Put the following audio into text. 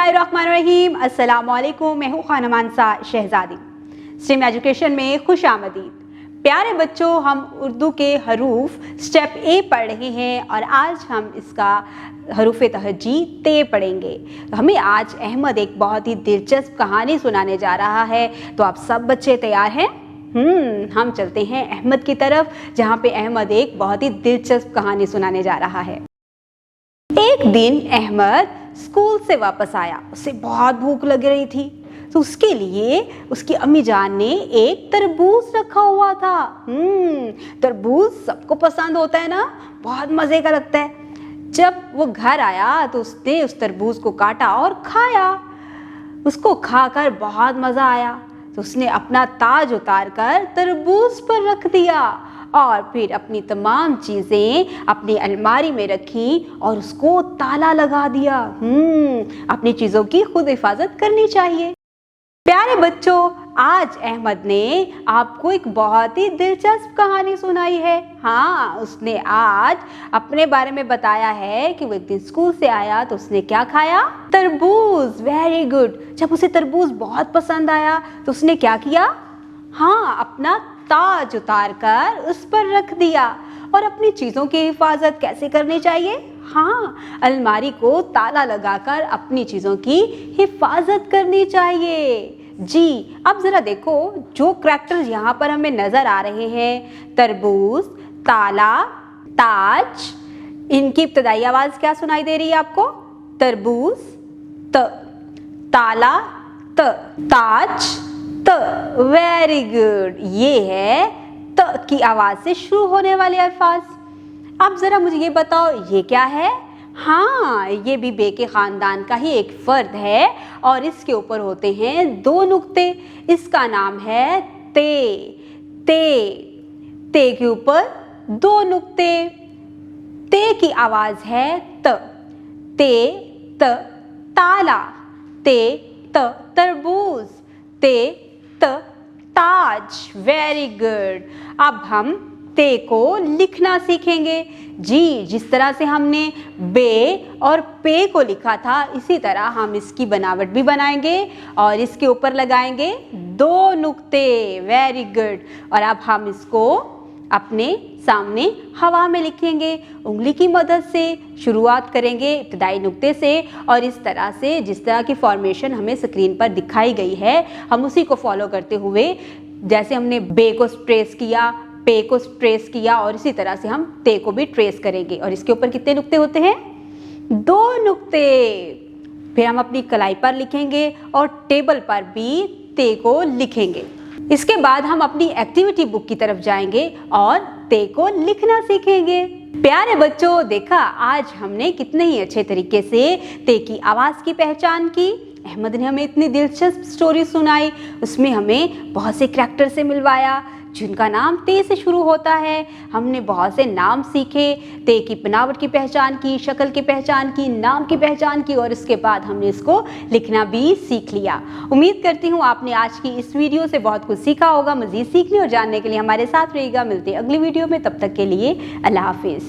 बिस्मिल्लाहिर्रहमानिर्रहीम। अस्सलाम वालेकुम। मैं हूँ खानम मानसा शहजादी। स्ट्रीम एजुकेशन में खुश आमदीद। प्यारे बच्चों, हम उर्दू के हरूफ स्टेप ए पढ़ रहे हैं और आज हम इसका हरूफ तहजी ते पढ़ेंगे। तो हमें आज अहमद एक बहुत ही दिलचस्प कहानी सुनाने जा रहा है। तो आप सब बच्चे तैयार हैं? हम चलते हैं अहमद की तरफ, जहाँ पे अहमद एक बहुत ही दिलचस्प कहानी सुनाने जा रहा है। एक दिन अहमद स्कूल से वापस आया। उसे बहुत भूख लग रही थी, तो उसके लिए उसकी अम्मी जान ने एक तरबूज रखा हुआ था। तरबूज सबको पसंद होता है ना, बहुत मज़े का लगता है। जब वो घर आया तो उसने उस तरबूज को काटा और खाया। उसको खाकर बहुत मज़ा आया, तो उसने अपना ताज उतार कर तरबूज पर रख दिया और फिर अपनी तमाम चीज़ें अपनी अलमारी में रखी और उसको ताला लगा दिया। अपनी चीज़ों की खुद हिफाजत करनी चाहिए। प्यारे बच्चों, आज अहमद ने आपको एक बहुत ही दिलचस्प कहानी सुनाई है। हाँ, उसने आज अपने बारे में बताया है कि वो एक दिन स्कूल से आया तो उसने क्या खाया? तरबूज। Very good. जब उसे तरबूज बहुत पसंद आया तो उसने क्या किया? हाँ, अपना ताज उतार कर उस पर रख दिया। और अपनी चीज़ों की हिफाजत कैसे करनी चाहिए? हाँ, अलमारी को ताला लगाकर अपनी चीज़ों की हिफाजत करनी चाहिए। जी, अब ज़रा देखो, जो करैक्टर्स यहाँ पर हमें नज़र आ रहे हैं, तरबूज, ताला, ताज, इनकी इब्तदाई आवाज़ क्या सुनाई दे रही है आपको? तरबूज त, ताला त, ताज त। Very good. ये है त की आवाज़ से शुरू होने वाले अल्फाज। अब ज़रा मुझे ये बताओ, ये क्या है? हाँ, ये भी बे के ख़ानदान का ही एक फ़र्द है और इसके ऊपर होते हैं दो नुक्ते। इसका नाम है ते। ते, ते के ऊपर दो नुक्ते। ते की आवाज़ है त। ते त, ताला। ते त, तरबूज। ते त, ताज। Very good. अब हम ते को लिखना सीखेंगे। जी, जिस तरह से हमने बे और पे को लिखा था, इसी तरह हम इसकी बनावट भी बनाएंगे और इसके ऊपर लगाएंगे दो नुक्ते। Very good. और अब हम इसको अपने सामने हवा में लिखेंगे। उंगली की मदद से शुरुआत करेंगे इब्तदाई नुक्ते से और इस तरह से, जिस तरह की फॉर्मेशन हमें स्क्रीन पर दिखाई गई है, हम उसी को फॉलो करते हुए, जैसे हमने बे को ट्रेस किया, पे को ट्रेस किया, और इसी तरह से हम ते को भी ट्रेस करेंगे। और इसके ऊपर कितने नुक्ते होते हैं? दो नुक्ते। फिर हम अपनी कलाई पर लिखेंगे और टेबल पर भी ते को लिखेंगे। इसके बाद हम अपनी एक्टिविटी बुक की तरफ जाएंगे और ते को लिखना सीखेंगे। प्यारे बच्चों, देखा आज हमने कितने ही अच्छे तरीके से ते की आवाज़ की पहचान की। अहमद ने हमें इतनी दिलचस्प स्टोरी सुनाई, उसमें हमें बहुत से करैक्टर से मिलवाया जिनका नाम ते से शुरू होता है। हमने बहुत से नाम सीखे, ते की बनावट की पहचान की, शक्ल की पहचान की, नाम की पहचान की और इसके बाद हमने इसको लिखना भी सीख लिया। उम्मीद करती हूँ आपने आज की इस वीडियो से बहुत कुछ सीखा होगा। मज़ीद सीखने और जानने के लिए हमारे साथ रहिएगा। मिलते हैं अगली वीडियो में, तब तक के लिए अल्लाह हाफिज़।